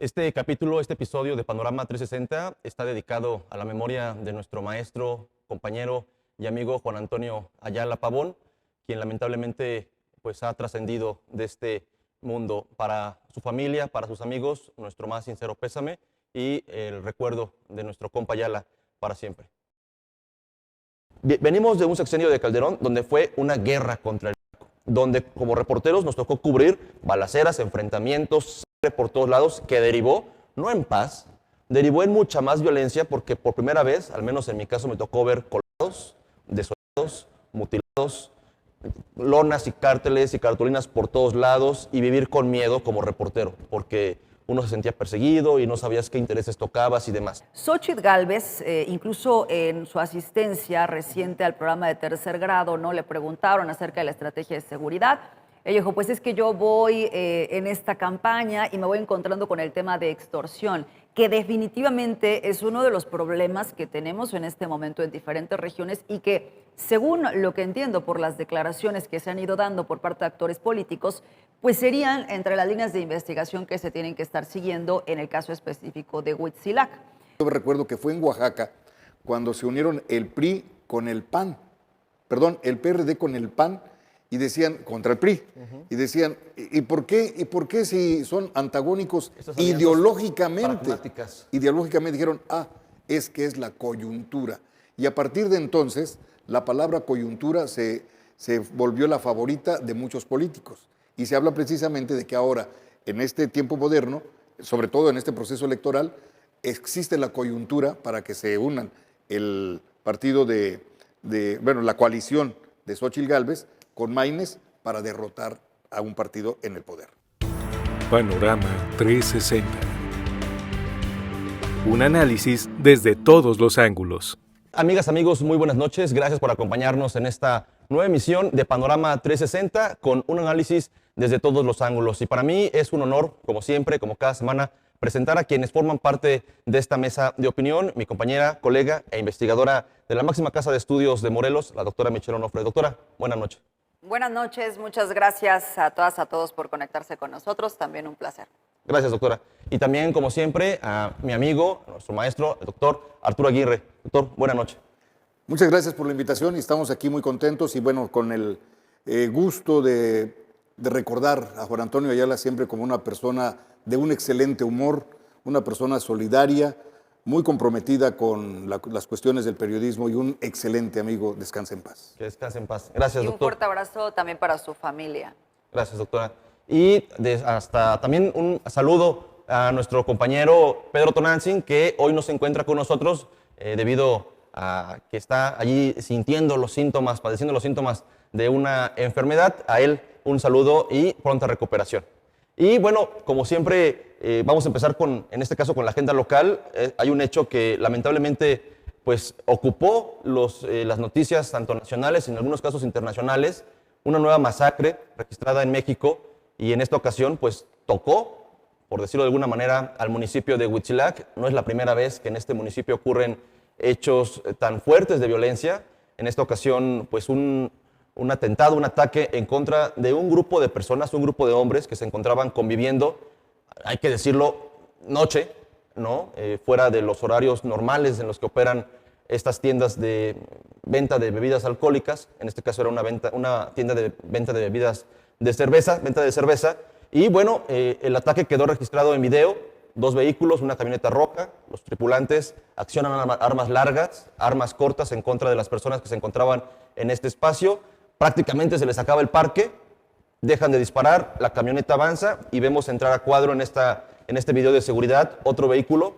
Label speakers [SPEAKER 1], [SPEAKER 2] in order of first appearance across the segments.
[SPEAKER 1] Este capítulo, este episodio de Panorama 360 está dedicado a la memoria de nuestro maestro, compañero y amigo Juan Antonio Ayala Pavón, quien lamentablemente pues, ha trascendido de este mundo. Para su familia, para sus amigos, nuestro más sincero pésame y el recuerdo de nuestro compa Ayala para siempre. Venimos de un sexenio de Calderón donde fue una guerra contra el narco, donde como reporteros nos tocó cubrir balaceras, enfrentamientos por todos lados, que derivó, no en paz, derivó en mucha más violencia porque por primera vez, al menos en mi caso, me tocó ver colgados, desollados, mutilados, lonas y cárteles y cartulinas por todos lados y vivir con miedo como reportero, porque uno se sentía perseguido y no sabías qué intereses tocabas y demás.
[SPEAKER 2] Xóchitl Gálvez, incluso en su asistencia reciente al programa de Tercer Grado, ¿no? Le preguntaron acerca de la estrategia de seguridad. Ella dijo, pues es que yo voy en esta campaña y me voy encontrando con el tema de extorsión, que definitivamente es uno de los problemas que tenemos en este momento en diferentes regiones y que, según lo que entiendo por las declaraciones que se han ido dando por parte de actores políticos, pues serían entre las líneas de investigación que se tienen que estar siguiendo en el caso específico de Huitzilac.
[SPEAKER 3] Yo recuerdo que fue en Oaxaca cuando se unieron el PRI con el PAN, perdón, el PRD con el PAN, y decían, contra el PRI, y decían, ¿y por qué si son antagónicos ideológicamente? Ideológicamente dijeron, es que es la coyuntura. Y a partir de entonces, la palabra coyuntura se volvió la favorita de muchos políticos. Y se habla precisamente de que ahora, en este tiempo moderno, sobre todo en este proceso electoral, existe la coyuntura para que se unan el partido la coalición de Xóchitl Gálvez con Maínez para derrotar a un partido en el poder.
[SPEAKER 4] Panorama 360. Un análisis desde todos los ángulos.
[SPEAKER 1] Amigas, amigos, muy buenas noches. Gracias por acompañarnos en esta nueva emisión de Panorama 360 con un análisis desde todos los ángulos. Y para mí es un honor, como siempre, como cada semana, presentar a quienes forman parte de esta mesa de opinión, mi compañera, colega e investigadora de la máxima casa de estudios de Morelos, la doctora Michelle Onofre. Doctora, buenas noches.
[SPEAKER 2] Buenas noches, muchas gracias a todas, a todos por conectarse con nosotros, también un placer.
[SPEAKER 1] Gracias, doctora. Y también, como siempre, a mi amigo, a nuestro maestro, el doctor Arturo Aguirre. Doctor, buenas noches.
[SPEAKER 3] Muchas gracias por la invitación y estamos aquí muy contentos y bueno, con el gusto de recordar a Juan Antonio Ayala siempre como una persona de un excelente humor, una persona solidaria, muy comprometida con las cuestiones del periodismo y un excelente amigo. Descanse en paz.
[SPEAKER 1] Que descanse en paz. Gracias, doctor.
[SPEAKER 2] Y un fuerte abrazo también para su familia.
[SPEAKER 1] Gracias, doctora. Y hasta también un saludo a nuestro compañero Pedro Tonantzin, que hoy no se encuentra con nosotros debido a que está allí sintiendo los síntomas, padeciendo los síntomas de una enfermedad. A él un saludo y pronta recuperación. Y bueno, como siempre, vamos a empezar en este caso con la agenda local. Hay un hecho que lamentablemente pues, ocupó las noticias tanto nacionales y en algunos casos internacionales, una nueva masacre registrada en México y en esta ocasión pues tocó, por decirlo de alguna manera, al municipio de Huitzilac. No es la primera vez que en este municipio ocurren hechos tan fuertes de violencia. En esta ocasión pues un atentado, un ataque en contra de un grupo de personas, un grupo de hombres que se encontraban conviviendo, hay que decirlo, noche, ¿no? Fuera de los horarios normales en los que operan estas tiendas de venta de bebidas alcohólicas. En este caso era una tienda de venta de bebidas de cerveza, venta de cerveza. Y bueno, el ataque quedó registrado en video, 2 vehículos, una camioneta roja, los tripulantes accionan armas largas, armas cortas en contra de las personas que se encontraban en este espacio. Prácticamente se les acaba el parque, dejan de disparar, la camioneta avanza y vemos entrar a cuadro en este video de seguridad otro vehículo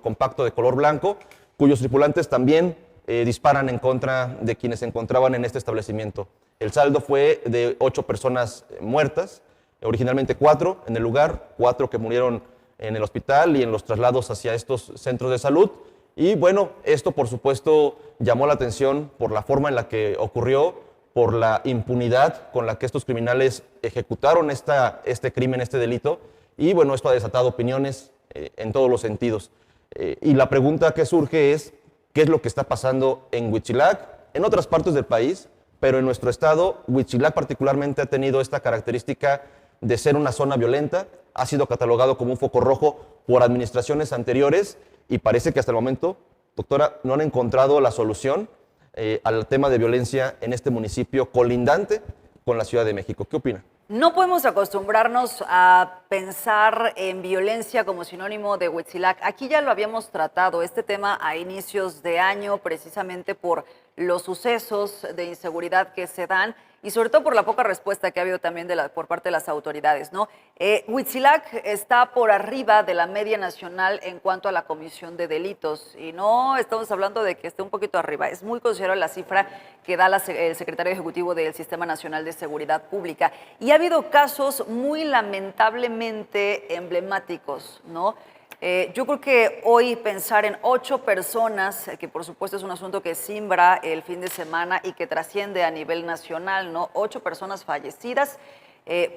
[SPEAKER 1] compacto de color blanco, cuyos tripulantes también disparan en contra de quienes se encontraban en este establecimiento. El saldo fue de 8 personas muertas, originalmente 4 en el lugar, 4 que murieron en el hospital y en los traslados hacia estos centros de salud. Y bueno, esto por supuesto llamó la atención por la forma en la que ocurrió, por la impunidad con la que estos criminales ejecutaron este crimen, este delito. Y bueno, esto ha desatado opiniones en todos los sentidos. Y la pregunta que surge es, ¿qué es lo que está pasando en Huitzilac? En otras partes del país, pero en nuestro estado, Huitzilac particularmente ha tenido esta característica de ser una zona violenta, ha sido catalogado como un foco rojo por administraciones anteriores y parece que hasta el momento, doctora, no han encontrado la solución al tema de violencia en este municipio colindante con la Ciudad de México. ¿Qué opina?
[SPEAKER 2] No podemos acostumbrarnos a pensar en violencia como sinónimo de Huitzilac. Aquí ya lo habíamos tratado, este tema a inicios de año, precisamente por los sucesos de inseguridad que se dan y sobre todo por la poca respuesta que ha habido también por parte de las autoridades, ¿no? Huitzilac está por arriba de la media nacional en cuanto a la comisión de delitos y no estamos hablando de que esté un poquito arriba, es muy considerable la cifra que da el secretario ejecutivo del Sistema Nacional de Seguridad Pública. Y ha habido casos muy lamentablemente emblemáticos, ¿no? Yo creo que hoy pensar en 8 personas, que por supuesto es un asunto que simbra el fin de semana y que trasciende a nivel nacional, ¿no? 8 personas fallecidas,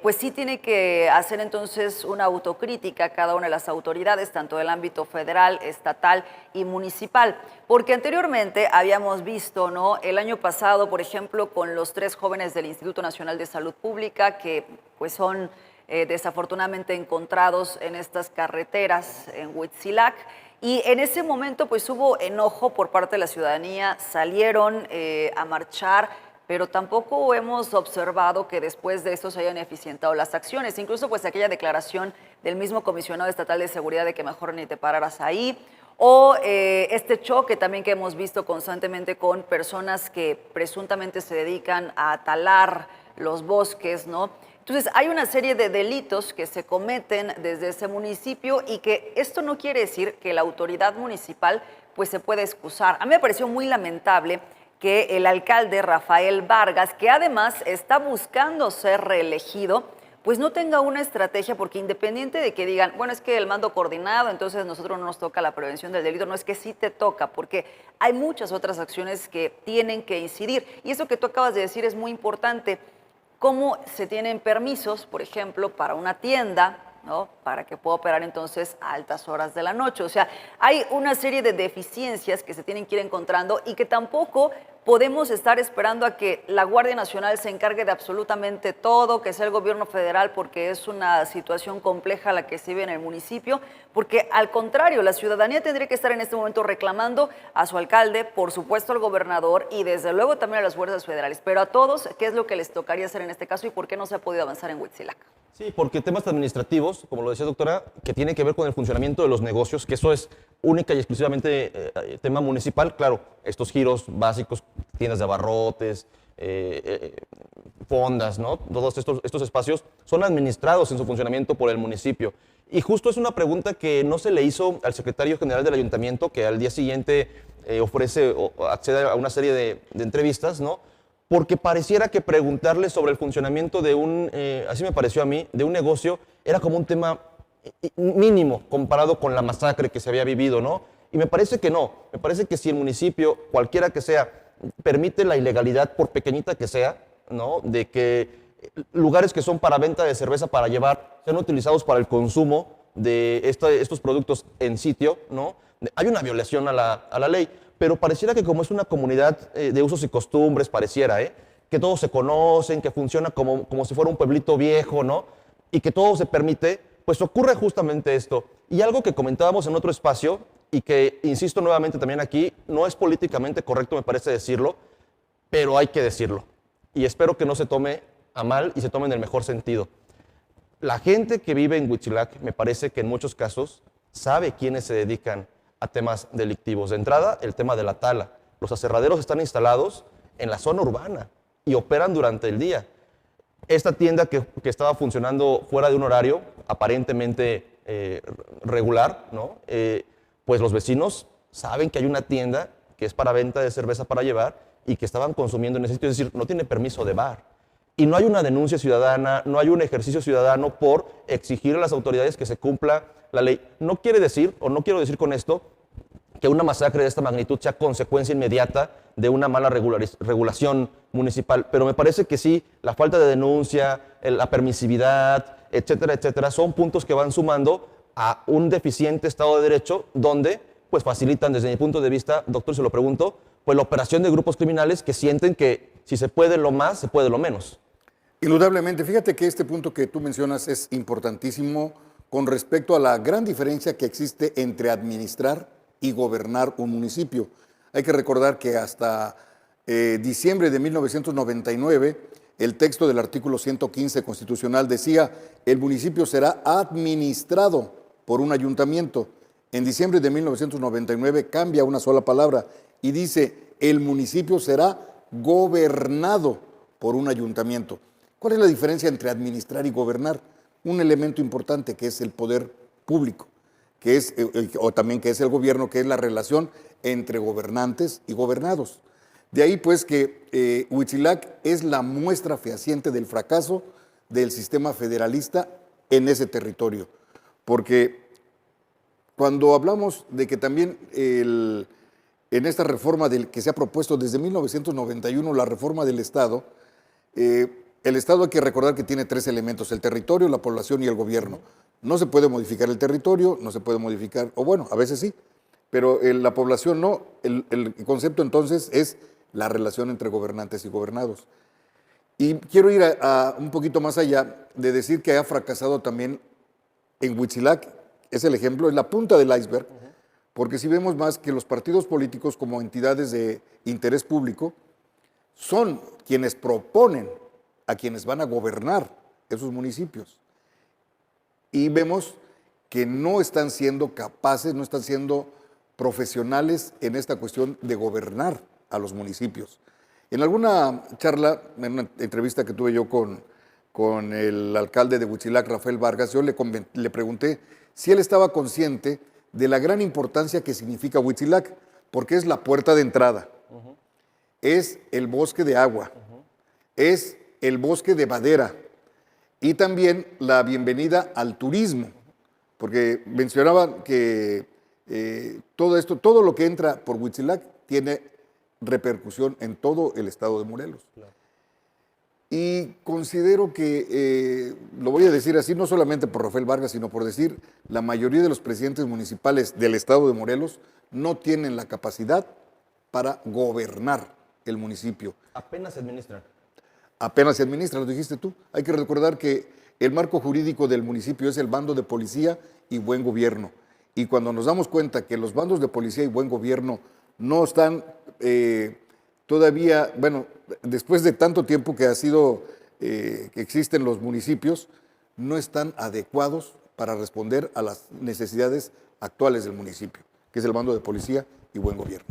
[SPEAKER 2] pues sí tiene que hacer entonces una autocrítica cada una de las autoridades, tanto del ámbito federal, estatal y municipal. Porque anteriormente habíamos visto, ¿no? El año pasado, por ejemplo, con los 3 jóvenes del Instituto Nacional de Salud Pública, que pues son desafortunadamente encontrados en estas carreteras en Huitzilac. Y en ese momento pues hubo enojo por parte de la ciudadanía, salieron a marchar, pero tampoco hemos observado que después de esto se hayan eficientado las acciones. Incluso pues aquella declaración del mismo comisionado estatal de seguridad de que mejor ni te pararas ahí, o este choque también que hemos visto constantemente con personas que presuntamente se dedican a talar los bosques, ¿no? Entonces, hay una serie de delitos que se cometen desde ese municipio y que esto no quiere decir que la autoridad municipal pues se pueda excusar. A mí me pareció muy lamentable que el alcalde Rafael Vargas, que además está buscando ser reelegido, pues no tenga una estrategia, porque independiente de que digan, bueno, es que el mando coordinado, entonces nosotros no nos toca la prevención del delito, no, es que sí te toca, porque hay muchas otras acciones que tienen que incidir. Y eso que tú acabas de decir es muy importante. Cómo se tienen permisos, por ejemplo, para una tienda, ¿no? Para que pueda operar entonces a altas horas de la noche. O sea, hay una serie de deficiencias que se tienen que ir encontrando y que tampoco podemos estar esperando a que la Guardia Nacional se encargue de absolutamente todo, que sea el gobierno federal, porque es una situación compleja la que se vive en el municipio, porque al contrario, la ciudadanía tendría que estar en este momento reclamando a su alcalde, por supuesto al gobernador y desde luego también a las fuerzas federales, pero a todos, ¿qué es lo que les tocaría hacer en este caso y por qué no se ha podido avanzar en Huitzilac?
[SPEAKER 1] Sí, porque temas administrativos, como lo decía doctora, que tienen que ver con el funcionamiento de los negocios, que eso es única y exclusivamente tema municipal. Claro, estos giros básicos, tiendas de abarrotes, fondas, ¿no? Todos estos espacios son administrados en su funcionamiento por el municipio. Y justo es una pregunta que no se le hizo al secretario general del ayuntamiento, que al día siguiente ofrece o accede a una serie de entrevistas, ¿no? Porque pareciera que preguntarle sobre el funcionamiento de así me pareció a mí, de un negocio, era como un tema mínimo comparado con la masacre que se había vivido, ¿no? Y me parece que no. Me parece que si el municipio, cualquiera que sea, permite la ilegalidad, por pequeñita que sea, ¿no? De que lugares que son para venta de cerveza para llevar sean utilizados para el consumo de estos productos en sitio, ¿no? Hay una violación a la ley. Pero pareciera que como es una comunidad de usos y costumbres, pareciera, que todos se conocen, que funciona como si fuera un pueblito viejo, ¿no? Y que todo se permite, pues ocurre justamente esto. Y algo que comentábamos en otro espacio y que, insisto nuevamente también aquí, no es políticamente correcto, me parece decirlo, pero hay que decirlo. Y espero que no se tome a mal y se tome en el mejor sentido. La gente que vive en Huitzilac, me parece que en muchos casos sabe quiénes se dedican a temas delictivos. De entrada, el tema de la tala. Los aserraderos están instalados en la zona urbana y operan durante el día. Esta tienda que estaba funcionando fuera de un horario aparentemente regular, ¿no? Pues los vecinos saben que hay una tienda que es para venta de cerveza para llevar y que estaban consumiendo en ese sitio, es decir, no tiene permiso de bar. Y no hay una denuncia ciudadana, no hay un ejercicio ciudadano por exigir a las autoridades que se cumpla la ley. No quiere decir, o no quiero decir con esto, que una masacre de esta magnitud sea consecuencia inmediata de una mala regulación municipal, pero me parece que sí, la falta de denuncia, la permisividad, etcétera, etcétera, son puntos que van sumando a un deficiente Estado de Derecho donde pues facilitan, desde mi punto de vista, doctor, se lo pregunto, pues la operación de grupos criminales que sienten que si se puede lo más, se puede lo menos.
[SPEAKER 3] Indudablemente, fíjate que este punto que tú mencionas es importantísimo con respecto a la gran diferencia que existe entre administrar y gobernar un municipio. Hay que recordar que hasta diciembre de 1999, el texto del artículo 115 constitucional decía: el municipio será administrado por un ayuntamiento. En diciembre de 1999 cambia una sola palabra y dice: el municipio será gobernado por un ayuntamiento. ¿Cuál es la diferencia entre administrar y gobernar? Un elemento importante, que es el poder público, que es, o también que es el gobierno, que es la relación entre gobernantes y gobernados. De ahí pues que Huitzilac es la muestra fehaciente del fracaso del sistema federalista en ese territorio. Porque cuando hablamos de que también en esta reforma que se ha propuesto desde 1991, la reforma del Estado, el Estado hay que recordar que tiene 3 elementos: el territorio, la población y el gobierno. No se puede modificar el territorio, no se puede modificar, o bueno, a veces sí, pero la población no. El concepto entonces es la relación entre gobernantes y gobernados. Y quiero ir a un poquito más allá de decir que ha fracasado también en Huitzilac. Es el ejemplo, es la punta del iceberg, porque si vemos más que los partidos políticos como entidades de interés público son quienes proponen a quienes van a gobernar esos municipios. Y vemos que no están siendo capaces, no están siendo profesionales en esta cuestión de gobernar a los municipios. En alguna charla, en una entrevista que tuve yo con el alcalde de Huitzilac, Rafael Vargas, yo le pregunté si él estaba consciente de la gran importancia que significa Huitzilac, porque es la puerta de entrada, es el bosque de agua, es el bosque de madera y también la bienvenida al turismo, porque mencionaban que todo lo que entra por Huitzilac tiene repercusión en todo el estado de Morelos. Claro. Y considero que, lo voy a decir así, no solamente por Rafael Vargas, sino por decir, la mayoría de los presidentes municipales del estado de Morelos no tienen la capacidad para gobernar el municipio.
[SPEAKER 1] Apenas se administran.
[SPEAKER 3] Apenas se administra, lo dijiste tú. Hay que recordar que el marco jurídico del municipio es el bando de policía y buen gobierno. Y cuando nos damos cuenta que los bandos de policía y buen gobierno no están todavía, bueno, después de tanto tiempo que que existen los municipios, no están adecuados para responder a las necesidades actuales del municipio, que es el bando de policía y buen gobierno.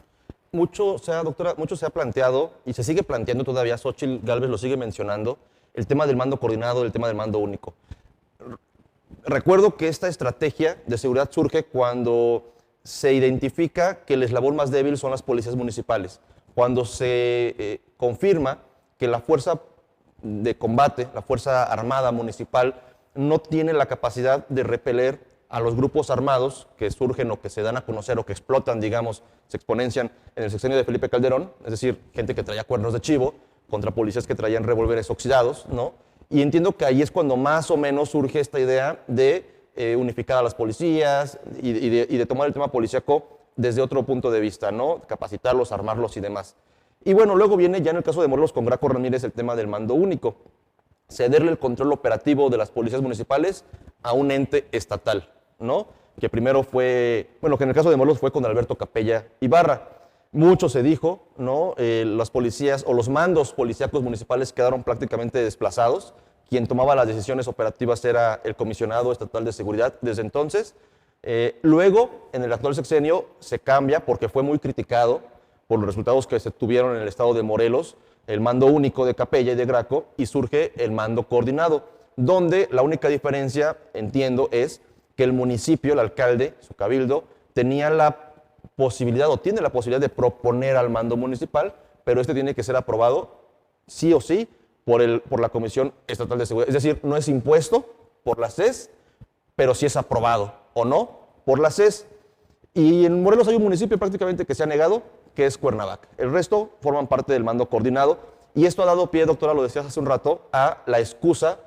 [SPEAKER 1] Doctora, mucho se ha planteado y se sigue planteando todavía, Xóchitl Gálvez lo sigue mencionando, el tema del mando coordinado, el tema del mando único. Recuerdo que esta estrategia de seguridad surge cuando se identifica que el eslabón más débil son las policías municipales, cuando se confirma que la fuerza de combate, la fuerza armada municipal, no tiene la capacidad de repeler a los grupos armados que surgen o que se dan a conocer o que explotan, digamos, se exponencian en el sexenio de Felipe Calderón, es decir, gente que traía cuernos de chivo contra policías que traían revólveres oxidados, ¿no? Y entiendo que ahí es cuando más o menos surge esta idea de unificar a las policías y de tomar el tema policíaco desde otro punto de vista, ¿no? Capacitarlos, armarlos y demás. Y bueno, luego viene ya en el caso de Morelos con Graco Ramírez el tema del mando único, cederle el control operativo de las policías municipales a un ente estatal, ¿no? Que primero fue, bueno, que en el caso de Morelos fue con Alberto Capella Ibarra. Mucho se dijo, ¿no? Las policías o los mandos policíacos municipales quedaron prácticamente desplazados. Quien tomaba las decisiones operativas era el comisionado estatal de seguridad desde entonces. Luego, en el actual sexenio, se cambia porque fue muy criticado por los resultados que se tuvieron en el estado de Morelos, el mando único de Capella y de Graco, y surge el mando coordinado, donde la única diferencia, entiendo, es que el municipio, el alcalde, su cabildo, tenía la posibilidad o tiene la posibilidad de proponer al mando municipal, pero este tiene que ser aprobado sí o sí por la Comisión Estatal de Seguridad. Es decir, no es impuesto por la CES, pero sí es aprobado o no por la CES. Y en Morelos hay un municipio prácticamente que se ha negado, que es Cuernavaca. El resto forman parte del mando coordinado y esto ha dado pie, doctora, lo decías hace un rato, a la excusa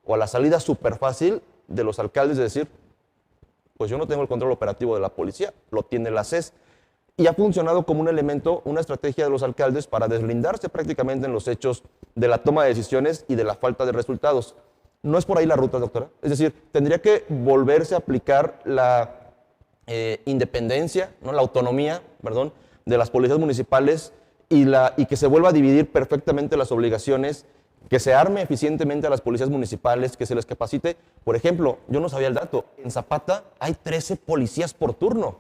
[SPEAKER 1] o a la salida súper fácil de los alcaldes de decir, pues yo no tengo el control operativo de la policía, lo tiene la CES. Y ha funcionado como un elemento, una estrategia de los alcaldes para deslindarse prácticamente en los hechos de la toma de decisiones y de la falta de resultados. No es por ahí la ruta, doctora. Es decir, tendría que volverse a aplicar la independencia, ¿no? La autonomía, perdón, de las policías municipales y que se vuelva a dividir perfectamente las obligaciones, que se arme eficientemente a las policías municipales, que se les capacite. Por ejemplo, yo no sabía el dato, en Zapata hay 13 policías por turno.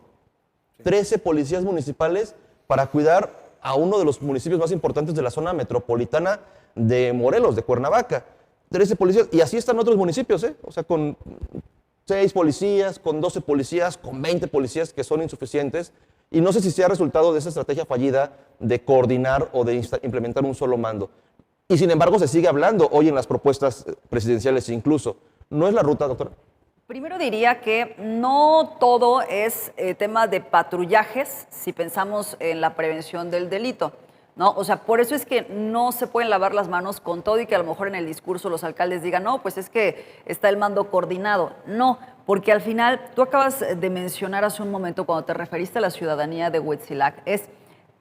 [SPEAKER 1] 13 policías municipales para cuidar a uno de los municipios más importantes de la zona metropolitana de Morelos, de Cuernavaca. 13 policías, y así están otros municipios, ¿eh? O sea, con 6 policías, con 12 policías, con 20 policías, que son insuficientes. Y no sé si sea resultado de esa estrategia fallida de coordinar o de implementar un solo mando. Y sin embargo se sigue hablando hoy en las propuestas presidenciales incluso. ¿No es la ruta, doctora?
[SPEAKER 2] Primero diría que no todo es tema de patrullajes si pensamos en la prevención del delito, ¿no? O sea, por eso es que no se pueden lavar las manos con todo y que a lo mejor en el discurso los alcaldes digan, no, pues es que está el mando coordinado. No, porque al final, tú acabas de mencionar hace un momento cuando te referiste a la ciudadanía de Huitzilac, es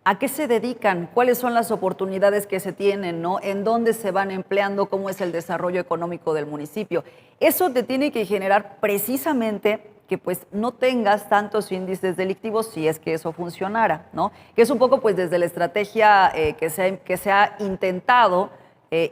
[SPEAKER 2] ¿a qué se dedican? ¿Cuáles son las oportunidades que se tienen, ¿no? ¿En dónde se van empleando? ¿Cómo es el desarrollo económico del municipio? Eso te tiene que generar precisamente que pues no tengas tantos índices delictivos si es que eso funcionara, ¿no? Que es un poco pues desde la estrategia que se ha intentado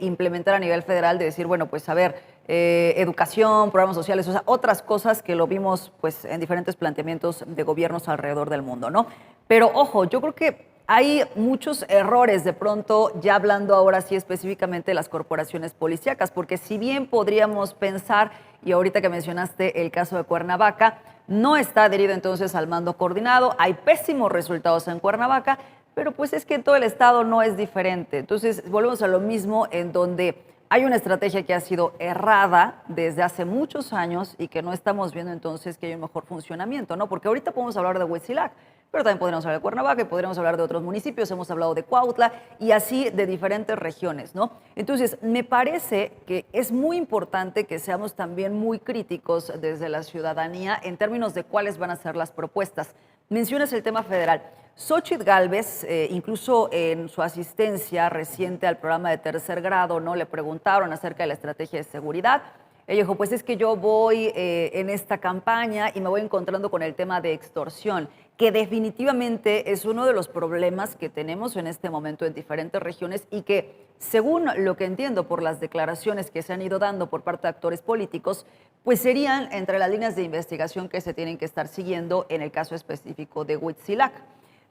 [SPEAKER 2] implementar a nivel federal de decir, bueno, pues a ver, educación, programas sociales, o sea, otras cosas que lo vimos pues en diferentes planteamientos de gobiernos alrededor del mundo, ¿no? Pero ojo, yo creo que hay muchos errores de pronto, ya hablando ahora sí específicamente de las corporaciones policíacas, porque si bien podríamos pensar, y ahorita que mencionaste el caso de Cuernavaca, no está adherido entonces al mando coordinado, hay pésimos resultados en Cuernavaca, pero pues es que en todo el estado no es diferente. Entonces volvemos a lo mismo en donde hay una estrategia que ha sido errada desde hace muchos años y que no estamos viendo entonces que hay un mejor funcionamiento, ¿no? Porque ahorita podemos hablar de Huitzilac, pero también podríamos hablar de Cuernavaca y podríamos hablar de otros municipios, hemos hablado de Cuautla y así de diferentes regiones, ¿no? Entonces, me parece que es muy importante que seamos también muy críticos desde la ciudadanía en términos de cuáles van a ser las propuestas. Mencionas el tema federal. Xóchitl Gálvez, incluso en su asistencia reciente al programa de tercer grado, ¿no? Le preguntaron acerca de la estrategia de seguridad. Ella dijo, pues es que yo voy en esta campaña y me voy encontrando con el tema de extorsión, que definitivamente es uno de los problemas que tenemos en este momento en diferentes regiones y que, según lo que entiendo por las declaraciones que se han ido dando por parte de actores políticos, pues serían entre las líneas de investigación que se tienen que estar siguiendo en el caso específico de Huitzilac.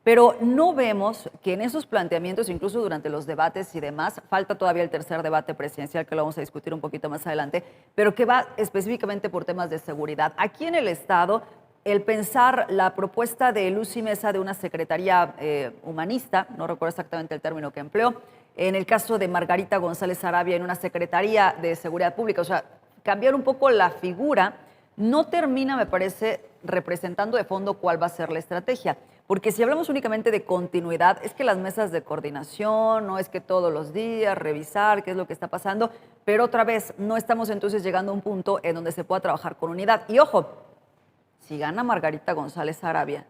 [SPEAKER 2] Pero no vemos que en esos planteamientos, incluso durante los debates y demás, falta todavía el tercer debate presidencial que lo vamos a discutir un poquito más adelante, pero que va específicamente por temas de seguridad. Aquí en el Estado, el pensar la propuesta de Lucy Mesa de una secretaría humanista, no recuerdo exactamente el término que empleó, en el caso de Margarita González Arabia en una secretaría de seguridad pública, o sea, cambiar un poco la figura, no termina, me parece, representando de fondo cuál va a ser la estrategia. Porque si hablamos únicamente de continuidad, es que las mesas de coordinación, no es que todos los días revisar qué es lo que está pasando, pero otra vez no estamos entonces llegando a un punto en donde se pueda trabajar con unidad. Y ojo, si gana Margarita González Arabia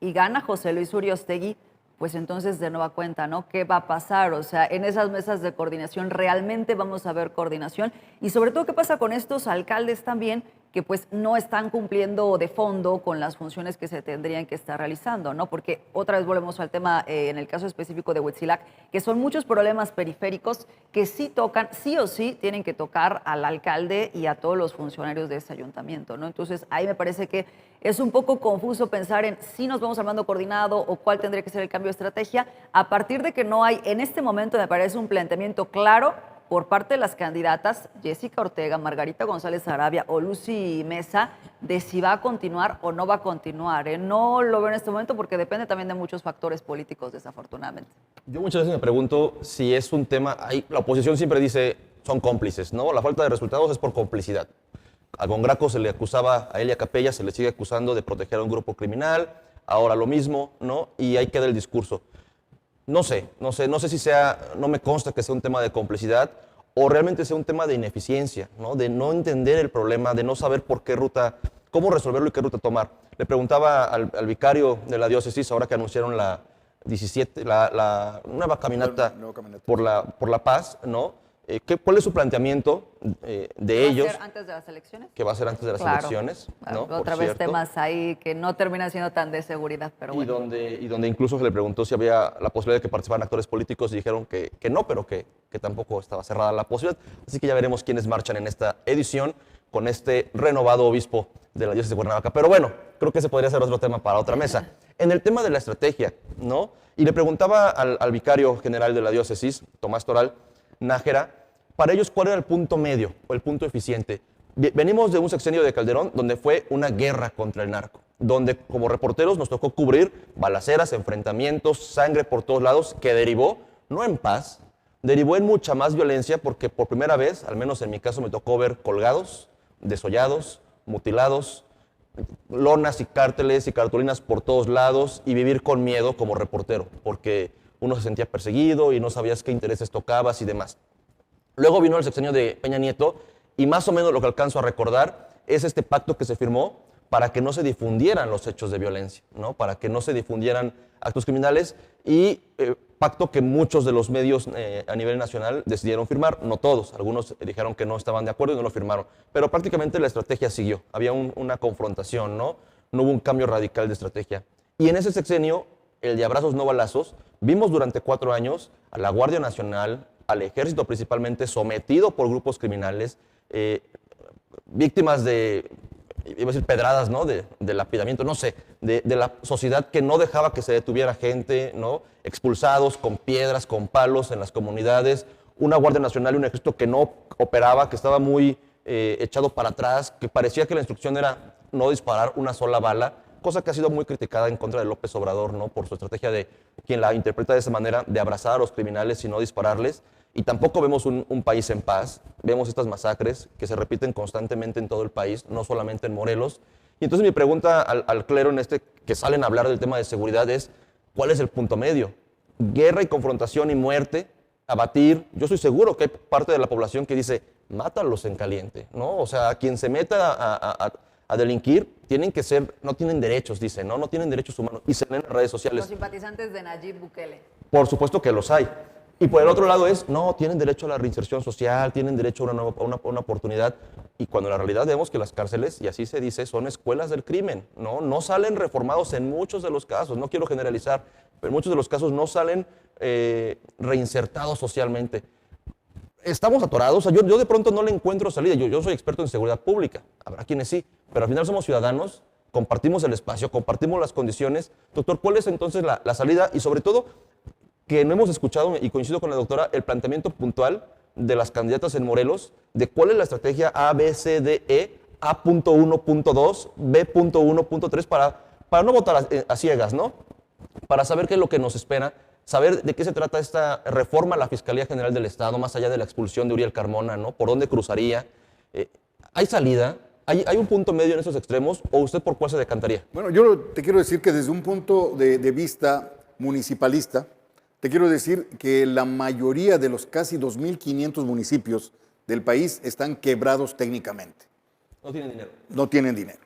[SPEAKER 2] y gana José Luis Uriostegui, pues entonces de nueva cuenta, ¿no? ¿Qué va a pasar? O sea, en esas mesas de coordinación realmente vamos a ver coordinación y sobre todo qué pasa con estos alcaldes también que pues no están cumpliendo de fondo con las funciones que se tendrían que estar realizando, ¿no? Porque otra vez volvemos al tema en el caso específico de Huitzilac, que son muchos problemas periféricos que sí tocan, sí o sí tienen que tocar al alcalde y a todos los funcionarios de ese ayuntamiento, ¿no? Entonces ahí me parece que es un poco confuso pensar en si nos vamos al mando coordinado o cuál tendría que ser el cambio de estrategia, a partir de que no hay en este momento, me parece, un planteamiento claro por parte de las candidatas Jessica Ortega, Margarita González Arabia o Lucy Mesa, de si va a continuar o no va a continuar. No lo veo en este momento porque depende también de muchos factores políticos, desafortunadamente.
[SPEAKER 1] Yo muchas veces me pregunto si es un tema, la oposición siempre dice son cómplices, ¿no? La falta de resultados es por complicidad. A Con Graco se le acusaba, a Elia Capella se le sigue acusando de proteger a un grupo criminal, ahora lo mismo, ¿no? Y ahí queda el discurso. No sé si sea, no me consta que sea un tema de complicidad o realmente sea un tema de ineficiencia, ¿no? De no entender el problema, de no saber por qué ruta, cómo resolverlo y qué ruta tomar. Le preguntaba al vicario de la diócesis, ahora que anunciaron la nueva caminata por la paz, ¿no? ¿Cuál es su planteamiento de ellos?
[SPEAKER 2] ¿Va a ser antes de las elecciones?
[SPEAKER 1] Que va a ser antes de las
[SPEAKER 2] Claro.
[SPEAKER 1] elecciones, ¿no?
[SPEAKER 2] Otra
[SPEAKER 1] Por
[SPEAKER 2] vez
[SPEAKER 1] cierto.
[SPEAKER 2] temas ahí que no terminan siendo tan de seguridad, pero bueno.
[SPEAKER 1] Y donde incluso se le preguntó si había la posibilidad de que participaran actores políticos y dijeron que no, pero que tampoco estaba cerrada la posibilidad. Así que ya veremos quiénes marchan en esta edición con este renovado obispo de la diócesis de Cuernavaca. Pero bueno, creo que ese podría ser otro tema para otra mesa. En el tema de la estrategia, ¿no? Y le preguntaba al vicario general de la diócesis, Tomás Toral Nájera, para ellos, ¿cuál era el punto medio o el punto eficiente? Venimos de un sexenio de Calderón donde fue una guerra contra el narco, donde como reporteros nos tocó cubrir balaceras, enfrentamientos, sangre por todos lados, que derivó, no en paz, derivó en mucha más violencia porque por primera vez, al menos en mi caso, me tocó ver colgados, desollados, mutilados, lonas y cárteles y cartulinas por todos lados y vivir con miedo como reportero, porque uno se sentía perseguido y no sabías qué intereses tocabas y demás. Luego vino el sexenio de Peña Nieto y más o menos lo que alcanzo a recordar es este pacto que se firmó para que no se difundieran los hechos de violencia, ¿no? Para que no se difundieran actos criminales y pacto que muchos de los medios a nivel nacional decidieron firmar, no todos, algunos dijeron que no estaban de acuerdo y no lo firmaron, pero prácticamente la estrategia siguió, había una confrontación, ¿no? No hubo un cambio radical de estrategia. Y en ese sexenio, el de abrazos no balazos, vimos durante 4 años a la Guardia Nacional, al ejército principalmente, sometido por grupos criminales, víctimas de, iba a decir pedradas, ¿no? De lapidamiento, no sé, de la sociedad que no dejaba que se detuviera gente, ¿no? Expulsados con piedras, con palos en las comunidades, una Guardia Nacional y un ejército que no operaba, que estaba muy echado para atrás, que parecía que la instrucción era no disparar una sola bala, cosa que ha sido muy criticada en contra de López Obrador, ¿no? Por su estrategia de quien la interpreta de esa manera, de abrazar a los criminales y no dispararles. Y tampoco vemos un país en paz, vemos estas masacres que se repiten constantemente en todo el país, no solamente en Morelos. Y entonces mi pregunta al clero en que salen a hablar del tema de seguridad es, ¿cuál es el punto medio? Guerra y confrontación y muerte, abatir. Yo estoy seguro que hay parte de la población que dice, mátalos en caliente, ¿no? O sea, quien se meta a delinquir, no tienen derechos, dice, ¿no? No tienen derechos humanos. Y se leen en las redes sociales.
[SPEAKER 2] Los simpatizantes de Nayib Bukele.
[SPEAKER 1] Por supuesto que los hay. Y por el otro lado no, tienen derecho a la reinserción social, tienen derecho a una oportunidad. Y cuando en la realidad vemos que las cárceles, y así se dice, son escuelas del crimen, ¿no? No salen reformados en muchos de los casos, no quiero generalizar, pero en muchos de los casos no salen reinsertados socialmente. Estamos atorados, o sea, yo de pronto no le encuentro salida, yo soy experto en seguridad pública, habrá quienes sí, pero al final somos ciudadanos, compartimos el espacio, compartimos las condiciones. Doctor, ¿cuál es entonces la salida? Y sobre todo, que no hemos escuchado, y coincido con la doctora, el planteamiento puntual de las candidatas en Morelos, de cuál es la estrategia A, B, C, D, E, A.1.2, B.1.3, para no votar a ciegas, ¿no? Para saber qué es lo que nos espera, saber de qué se trata esta reforma a la Fiscalía General del Estado, más allá de la expulsión de Uriel Carmona, ¿no? ¿Por dónde cruzaría? ¿Hay salida? ¿Hay un punto medio en esos extremos? ¿O usted por cuál se decantaría?
[SPEAKER 3] Bueno, yo te quiero decir que desde un punto de vista municipalista, te quiero decir que la mayoría de los casi 2.500 municipios del país están quebrados técnicamente.
[SPEAKER 1] No tienen dinero.
[SPEAKER 3] No tienen dinero.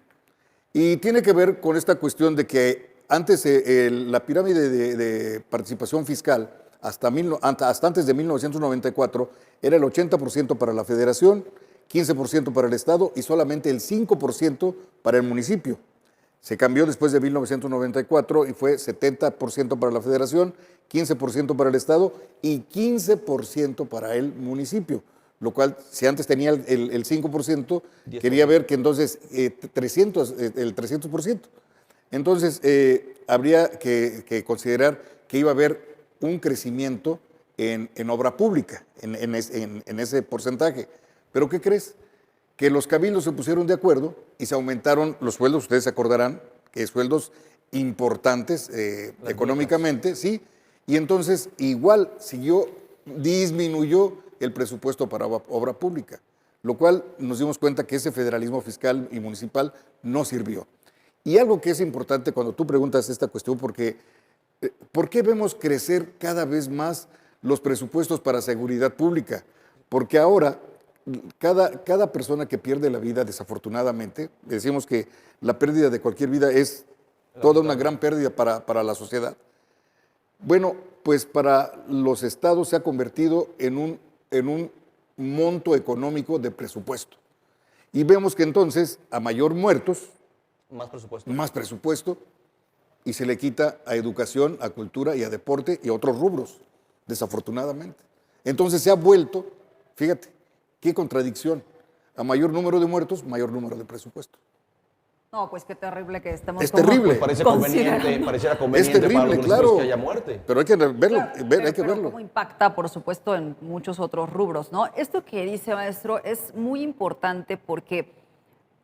[SPEAKER 3] Y tiene que ver con esta cuestión de que antes la pirámide de participación fiscal, hasta antes de 1994, era el 80% para la federación, 15% para el estado y solamente el 5% para el municipio. Se cambió después de 1994 y fue 70% para la federación, 15% para el estado y 15% para el municipio. Lo cual, si antes tenía el 5%, quería ver que entonces el 300%. Entonces, habría que considerar que iba a haber un crecimiento en obra pública, en ese porcentaje. ¿Pero qué crees? Que los cabildos se pusieron de acuerdo y se aumentaron los sueldos, ustedes se acordarán, que sueldos importantes económicamente, ¿sí? Y entonces igual disminuyó el presupuesto para obra pública, lo cual nos dimos cuenta que ese federalismo fiscal y municipal no sirvió. Y algo que es importante cuando tú preguntas esta cuestión, porque ¿por qué vemos crecer cada vez más los presupuestos para seguridad pública? Porque ahora cada persona que pierde la vida, desafortunadamente, decimos que la pérdida de cualquier vida es toda una gran pérdida para la sociedad. Bueno, pues para los estados se ha convertido en un monto económico de presupuesto. Y vemos que entonces a mayor muertos, más presupuesto, y se le quita a educación, a cultura y a deporte y a otros rubros, desafortunadamente. Entonces se ha vuelto, fíjate, qué contradicción, a mayor número de muertos, mayor número de presupuesto.
[SPEAKER 2] No, pues qué terrible que estemos.
[SPEAKER 3] Es terrible.
[SPEAKER 1] Pues pareciera conveniente
[SPEAKER 3] Es terrible,
[SPEAKER 1] para los
[SPEAKER 3] claro.
[SPEAKER 1] que haya muerte.
[SPEAKER 3] Pero hay que verlo,
[SPEAKER 2] Claro,
[SPEAKER 3] hay que verlo.
[SPEAKER 2] Cómo impacta, por supuesto, en muchos otros rubros, ¿no? Esto que dice, maestro, es muy importante porque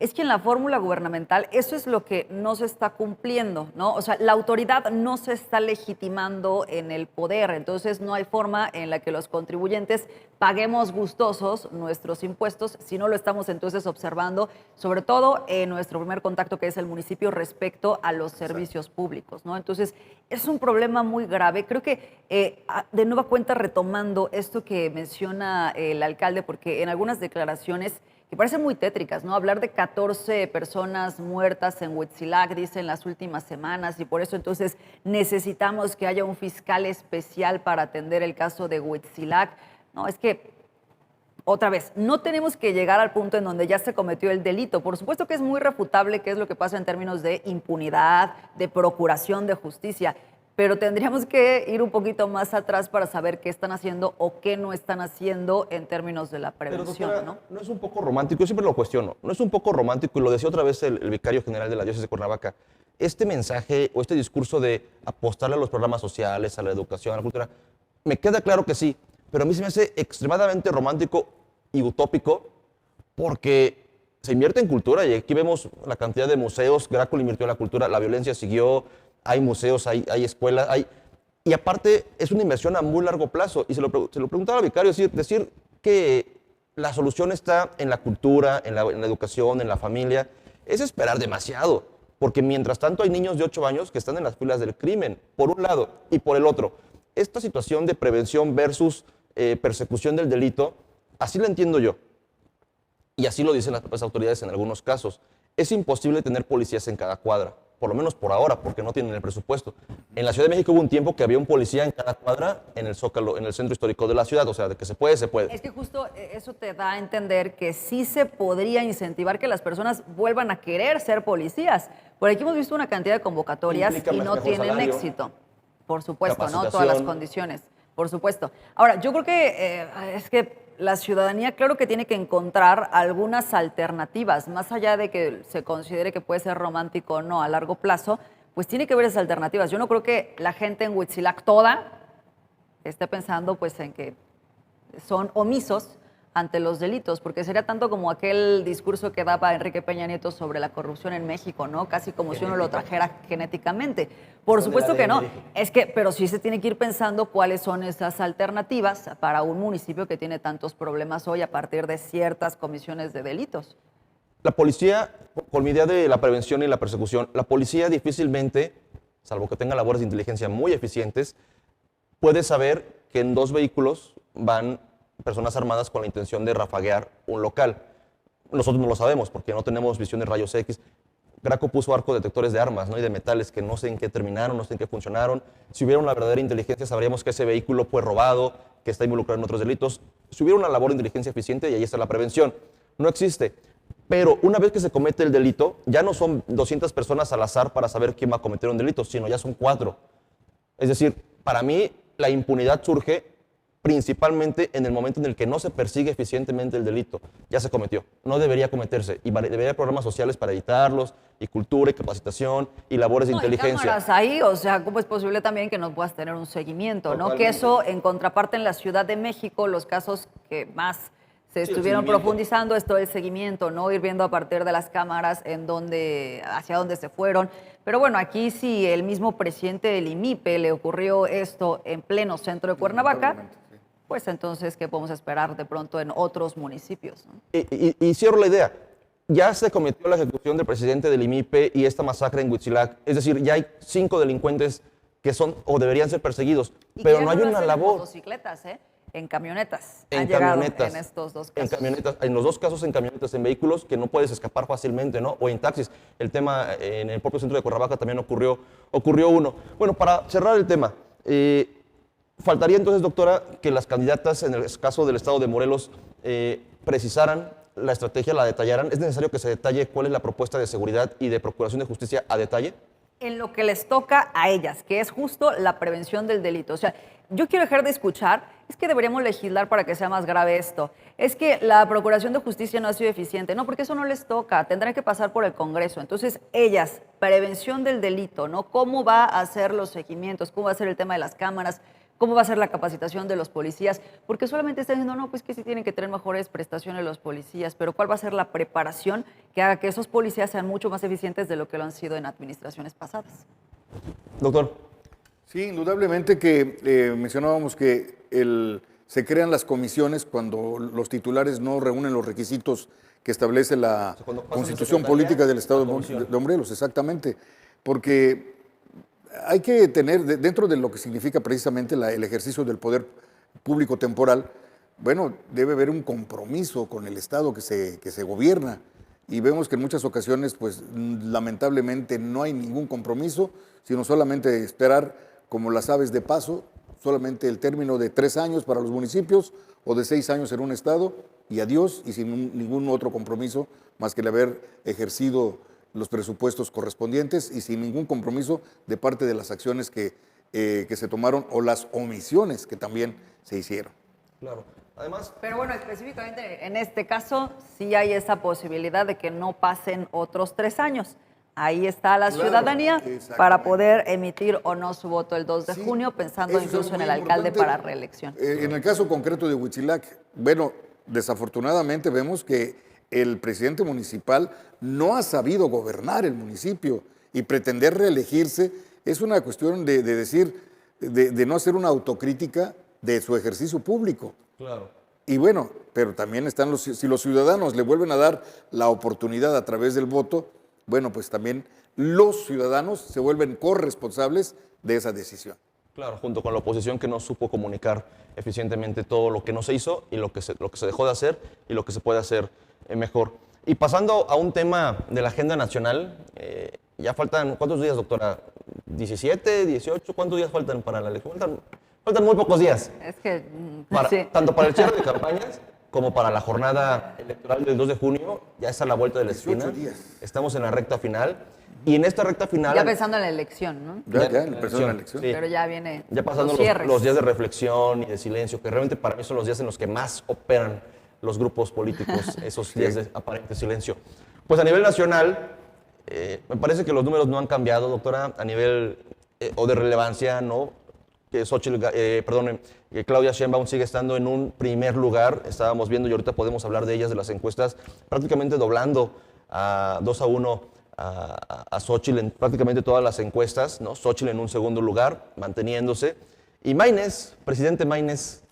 [SPEAKER 2] es que en la fórmula gubernamental eso es lo que no se está cumpliendo, ¿no? O sea, la autoridad no se está legitimando en el poder, entonces no hay forma en la que los contribuyentes paguemos gustosos nuestros impuestos si no lo estamos entonces observando, sobre todo en nuestro primer contacto que es el municipio respecto a los servicios públicos, ¿no? Entonces, es un problema muy grave. Creo que de nueva cuenta retomando esto que menciona el alcalde, porque en algunas declaraciones que parecen muy tétricas, ¿no? Hablar de 14 personas muertas en Huitzilac, dice, en las últimas semanas, y por eso entonces necesitamos que haya un fiscal especial para atender el caso de Huitzilac. No, es que, otra vez, no tenemos que llegar al punto en donde ya se cometió el delito. Por supuesto que es muy refutable qué es lo que pasa en términos de impunidad, de procuración de justicia, pero tendríamos que ir un poquito más atrás para saber qué están haciendo o qué no están haciendo en términos de la prevención,
[SPEAKER 1] Pero, doctora,
[SPEAKER 2] ¿no?
[SPEAKER 1] ¿no es un poco romántico? Yo siempre lo cuestiono. ¿No es un poco romántico? Y lo decía otra vez el vicario general de la diócesis de Cuernavaca. Este mensaje o este discurso de apostarle a los programas sociales, a la educación, a la cultura, me queda claro que sí, pero a mí se me hace extremadamente romántico y utópico porque se invierte en cultura y aquí vemos la cantidad de museos. Graco le invirtió en la cultura, la violencia siguió. Hay museos, hay escuelas, y aparte es una inversión a muy largo plazo. Y se lo preguntaba al vicario, decir que la solución está en la cultura, en la educación, en la familia, es esperar demasiado. Porque mientras tanto hay niños de 8 años que están en las filas del crimen, por un lado, y por el otro. Esta situación de prevención versus persecución del delito, así la entiendo yo. Y así lo dicen las autoridades en algunos casos. Es imposible tener policías en cada cuadra, por lo menos por ahora, porque no tienen el presupuesto. En la Ciudad de México hubo un tiempo que había un policía en cada cuadra en el Zócalo, en el centro histórico de la ciudad, o sea, de que se puede, se puede.
[SPEAKER 2] Es que justo eso te da a entender que sí se podría incentivar que las personas vuelvan a querer ser policías. Por aquí hemos visto una cantidad de convocatorias
[SPEAKER 1] Implica
[SPEAKER 2] y no
[SPEAKER 1] mejor
[SPEAKER 2] tienen
[SPEAKER 1] salario,
[SPEAKER 2] éxito. Por supuesto, ¿no? Todas las
[SPEAKER 1] capacitación.
[SPEAKER 2] condiciones, por supuesto. Ahora, yo creo que es que la ciudadanía, claro que tiene que encontrar algunas alternativas, más allá de que se considere que puede ser romántico o no a largo plazo, pues tiene que ver esas alternativas. Yo no creo que la gente en Huitzilac toda esté pensando pues en que son omisos ante los delitos, porque sería tanto como aquel discurso que daba Enrique Peña Nieto sobre la corrupción en México, ¿no? Casi como si uno lo trajera genéticamente. Por supuesto que no. Es que, pero sí se tiene que ir pensando cuáles son esas alternativas para un municipio que tiene tantos problemas hoy a partir de ciertas comisiones de delitos.
[SPEAKER 1] La policía, con mi idea de la prevención y la persecución, la policía difícilmente, salvo que tenga labores de inteligencia muy eficientes, puede saber que en 2 vehículos van personas armadas con la intención de rafaguear un local. Nosotros no lo sabemos porque no tenemos visión de rayos X. Graco puso arcos detectores de armas, ¿no? Y de metales que no sé en qué terminaron, no sé en qué funcionaron. Si hubiera una verdadera inteligencia, sabríamos que ese vehículo fue robado, que está involucrado en otros delitos. Si hubiera una labor de inteligencia eficiente, y ahí está la prevención. No existe. Pero una vez que se comete el delito, ya no son 200 personas al azar para saber quién va a cometer un delito, sino ya son 4. Es decir, para mí la impunidad surge principalmente en el momento en el que no se persigue eficientemente el delito. Ya se cometió, no debería cometerse, y debería haber programas sociales para evitarlos, y cultura, y capacitación, y labores de inteligencia.
[SPEAKER 2] Y cámaras ahí, o sea, ¿cómo es posible también que no puedas tener un seguimiento, ¿no? Que eso, en contraparte, en la Ciudad de México, los casos que más se estuvieron profundizando es todo el seguimiento, ¿no? Ir viendo a partir de las cámaras hacia dónde se fueron. Pero bueno, aquí sí el mismo presidente del IMIPE le ocurrió esto en pleno centro de Cuernavaca, pues entonces, ¿qué podemos esperar de pronto en otros municipios, ¿no?
[SPEAKER 1] Y cierro la idea. Ya se cometió la ejecución del presidente del IMIPE y esta masacre en Huitzilac. Es decir, ya hay 5 delincuentes que son o deberían ser perseguidos, pero no hay una labor.
[SPEAKER 2] En motocicletas, en camionetas.
[SPEAKER 1] En
[SPEAKER 2] Han llegado
[SPEAKER 1] camionetas.
[SPEAKER 2] en estos 2
[SPEAKER 1] En
[SPEAKER 2] casos.
[SPEAKER 1] camionetas, en los 2 casos en camionetas, en vehículos que no puedes escapar fácilmente, ¿no? O en taxis. El tema en el propio centro de Cuernavaca también ocurrió uno. Bueno, para cerrar el tema, Faltaría entonces, doctora, que las candidatas, en el caso del estado de Morelos, precisaran la estrategia, la detallaran. ¿Es necesario que se detalle cuál es la propuesta de seguridad y de procuración de justicia a detalle?
[SPEAKER 2] En lo que les toca a ellas, que es justo la prevención del delito. O sea, yo quiero dejar de escuchar, es que deberíamos legislar para que sea más grave esto. Es que la procuración de justicia no ha sido eficiente. No, porque eso no les toca, tendrán que pasar por el Congreso. Entonces, ellas, prevención del delito, ¿no? ¿Cómo va a hacer los seguimientos? ¿Cómo va a ser el tema de las cámaras? ¿Cómo va a ser la capacitación de los policías? Porque solamente están diciendo, no, pues que sí tienen que tener mejores prestaciones los policías, pero ¿cuál va a ser la preparación que haga que esos policías sean mucho más eficientes de lo que lo han sido en administraciones pasadas?
[SPEAKER 1] Doctor.
[SPEAKER 3] Sí, indudablemente que mencionábamos que se crean las comisiones cuando los titulares no reúnen los requisitos que establece la Constitución Política del Estado de Morelos, exactamente, porque hay que tener, dentro de lo que significa precisamente el ejercicio del poder público temporal, bueno, debe haber un compromiso con el Estado que se gobierna. Y vemos que en muchas ocasiones, pues lamentablemente no hay ningún compromiso, sino solamente esperar, como las aves de paso, solamente el término de 3 años para los municipios o de 6 años en un Estado y adiós, y sin ningún otro compromiso más que el haber ejercido los presupuestos correspondientes y sin ningún compromiso de parte de las acciones que se tomaron o las omisiones que también se hicieron.
[SPEAKER 1] Claro. Además,
[SPEAKER 2] pero bueno, específicamente en este caso sí hay esa posibilidad de que no pasen otros 3 años. Ahí está la ciudadanía para poder emitir o no su voto el 2 de junio, pensando incluso en el alcalde para reelección.
[SPEAKER 3] En el caso concreto de Huitzilac, bueno, desafortunadamente vemos que el presidente municipal no ha sabido gobernar el municipio y pretender reelegirse es una cuestión de decir, de no hacer una autocrítica de su ejercicio público.
[SPEAKER 1] claro.
[SPEAKER 3] Y bueno, pero también están si los ciudadanos le vuelven a dar la oportunidad a través del voto, bueno, pues también los ciudadanos se vuelven corresponsables de esa decisión.
[SPEAKER 1] Claro, junto con la oposición que no supo comunicar eficientemente todo lo que no se hizo y lo que se dejó de hacer y lo que se puede hacer mejor. Y pasando a un tema de la agenda nacional, ya faltan, ¿cuántos días, doctora? ¿17, 18? ¿Cuántos días faltan para la elección? Faltan muy pocos días.
[SPEAKER 2] Es que,
[SPEAKER 1] sí. Tanto para el cierre de campañas como para la jornada electoral del 2 de junio, ya está a la vuelta de la esquina.
[SPEAKER 3] 18 días.
[SPEAKER 1] Estamos en la recta final. Y en esta recta final...
[SPEAKER 2] ya pensando en la elección, ¿no?
[SPEAKER 3] Ya pensando en la elección.
[SPEAKER 1] Sí.
[SPEAKER 2] Pero ya viene
[SPEAKER 1] ya pasando los días de reflexión y de silencio, que realmente para mí son los días en los que más operan los grupos políticos, esos días de aparente silencio. Pues a nivel nacional, me parece que los números no han cambiado, doctora, a nivel o de relevancia, ¿no? Que Claudia Sheinbaum sigue estando en un primer lugar, estábamos viendo y ahorita podemos hablar de ellas, de las encuestas, prácticamente doblando a 2-1 a Xóchitl en prácticamente todas las encuestas, ¿no? Xóchitl en un segundo lugar, manteniéndose, y Maínez, presidente Maínez,